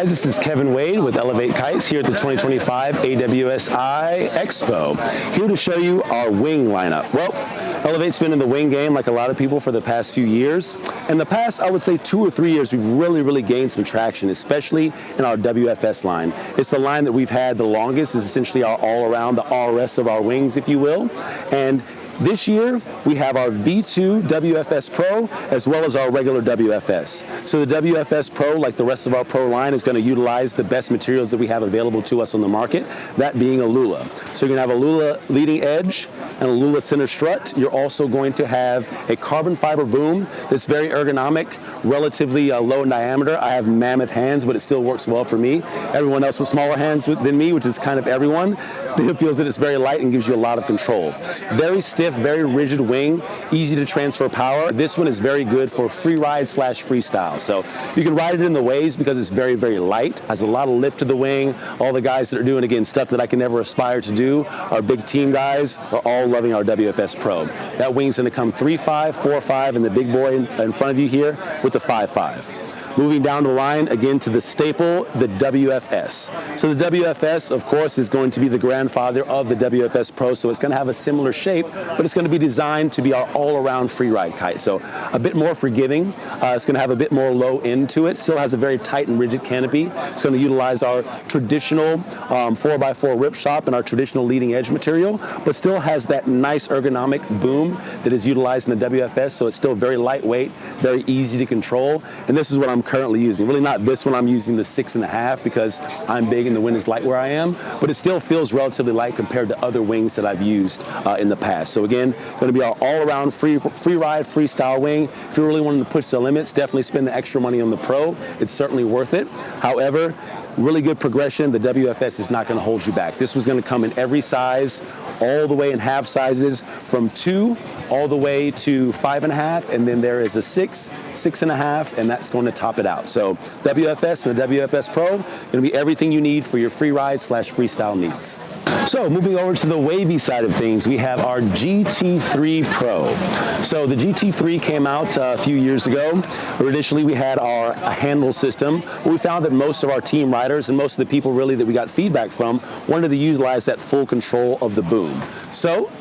guys, this is Kevin Wade with Eleveight Kites here at the 2025 AWSI Expo. Here to show you our wing lineup. Well, Eleveight's been in the wing game like a lot of people for the past few years. In the past, I would say 2 or 3 years, we've really gained some traction, especially in our WFS line. It's the line that we've had the longest. It's essentially our all-around, the RS of our wings, if you will. And this year, we have our V2 WFS Pro as well as our regular WFS. So the WFS Pro, like the rest of our Pro line, is going to utilize the best materials that we have available to us on the market, that being a Lula. So you're going to have a Lula leading edge and a Lula center strut. You're also going to have a carbon fiber boom that's very ergonomic, relatively low in diameter. I have mammoth hands, but it still works well for me. Everyone else with smaller hands than me, which is kind of everyone, feels that it's very light and gives you a lot of control. Very stiff, very rigid wing, easy to transfer power. This one is very good for free ride / freestyle. So you can ride it in the waves because it's very light, has a lot of lift to the wing. All the guys that are doing, again, stuff that I can never aspire to do, our big team guys, are all loving our WFS Pro. That wing's going to come 3.5, 4.5, and the big boy in front of you here with the 5.5. Moving down the line, again, to the staple, the WFS. So the WFS, of course, is going to be the grandfather of the WFS Pro, so it's going to have a similar shape, but it's going to be designed to be our all-around free-ride kite. So a bit more forgiving. It's going to have a bit more low end to it. Still has a very tight and rigid canopy. It's going to utilize our traditional 4x4 rip shop and our traditional leading edge material, but still has that nice ergonomic boom that is utilized in the WFS, so it's still very lightweight, very easy to control. And this is what I'm currently using. Really not this one, I'm using the 6.5 because I'm big and the wind is light where I am, but it still feels relatively light compared to other wings that I've used in the past. So again, going to be our all-around free ride, freestyle wing. If you're really wanting to push the limits, definitely spend the extra money on the Pro. It's certainly worth it. However, really good progression. The WFS is not going to hold you back. This was going to come in every size, all the way in half sizes, from 2 all the way to 5.5, and then there is a 6, 6.5, and that's going to top it out. So WFS and the WFS Pro, going to be everything you need for your free ride / freestyle needs. So moving over to the wavy side of things, we have our GT3 Pro. So the GT3 came out a few years ago. Initially, we had our handle system. We found that most of our team riders and most of the people really that we got feedback from wanted to utilize that full control of the boom. So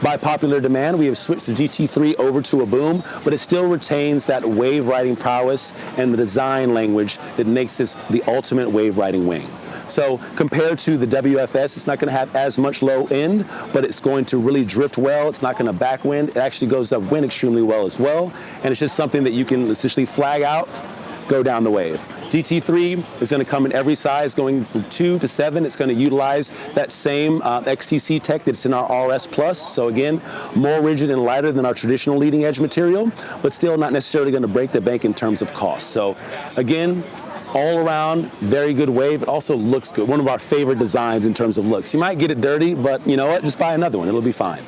by popular demand, we have switched the GT3 over to a boom, but it still retains that wave riding prowess and the design language that makes this the ultimate wave riding wing. So compared to the WFS, it's not going to have as much low end, but it's going to really drift well. It's not going to backwind. It actually goes upwind extremely well as well. And it's just something that you can essentially flag out, go down the wave. GT3 is going to come in every size, going from 2 to 7. It's going to utilize that same XTC tech that's in our RS Plus. So again, more rigid and lighter than our traditional leading edge material, but still not necessarily going to break the bank in terms of cost. So again, all around, very good wave. It also looks good. One of our favorite designs in terms of looks. You might get it dirty, but you know what? Just buy another one. It'll be fine.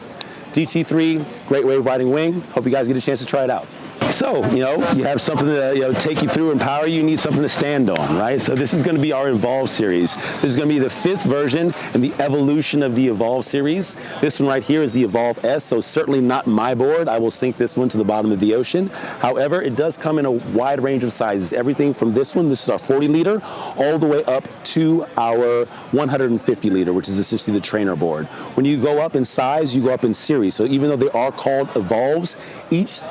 GT3, great wave riding wing. Hope you guys get a chance to try it out. So, you have something to take you through and power you. You need something to stand on, right? So this is going to be our Evolve series. This is going to be the 5th version and the evolution of the Evolve series. This one right here is the Evolve S, so certainly not my board. I will sink this one to the bottom of the ocean. However, it does come in a wide range of sizes. Everything from this one, this is our 40 liter, all the way up to our 150 liter, which is essentially the trainer board. When you go up in size, you go up in series. So even though they are called Evolves, each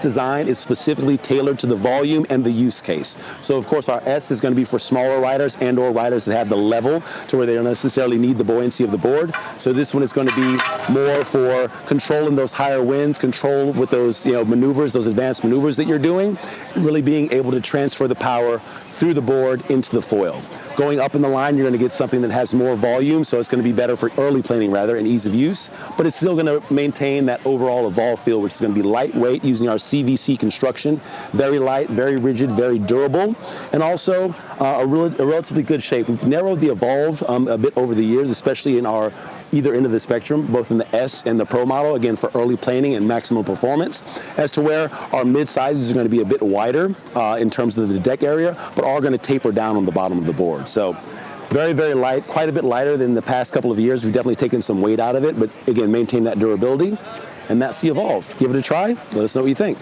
design is specifically tailored to the volume and the use case. So of course our S is going to be for smaller riders and or riders that have the level to where they don't necessarily need the buoyancy of the board. So this one is going to be more for controlling those higher winds, control with those maneuvers, those advanced maneuvers that you're doing, really being able to transfer the power through the board into the foil. Going up in the line, you're going to get something that has more volume, so it's going to be better for early planing rather and ease of use, but it's still going to maintain that overall Evolve feel, which is going to be lightweight using our CVC construction, very light, very rigid, very durable, and also a relatively good shape. We've narrowed the Evolve a bit over the years, especially in our either end of the spectrum, both in the S and the Pro model, again, for early planing and maximum performance, as to where our mid sizes are going to be a bit wider in terms of the deck area, but are going to taper down on the bottom of the board. So very, very light, quite a bit lighter than the past couple of years. We've definitely taken some weight out of it, but again, maintain that durability. And that's the Evolve. Give it a try. Let us know what you think.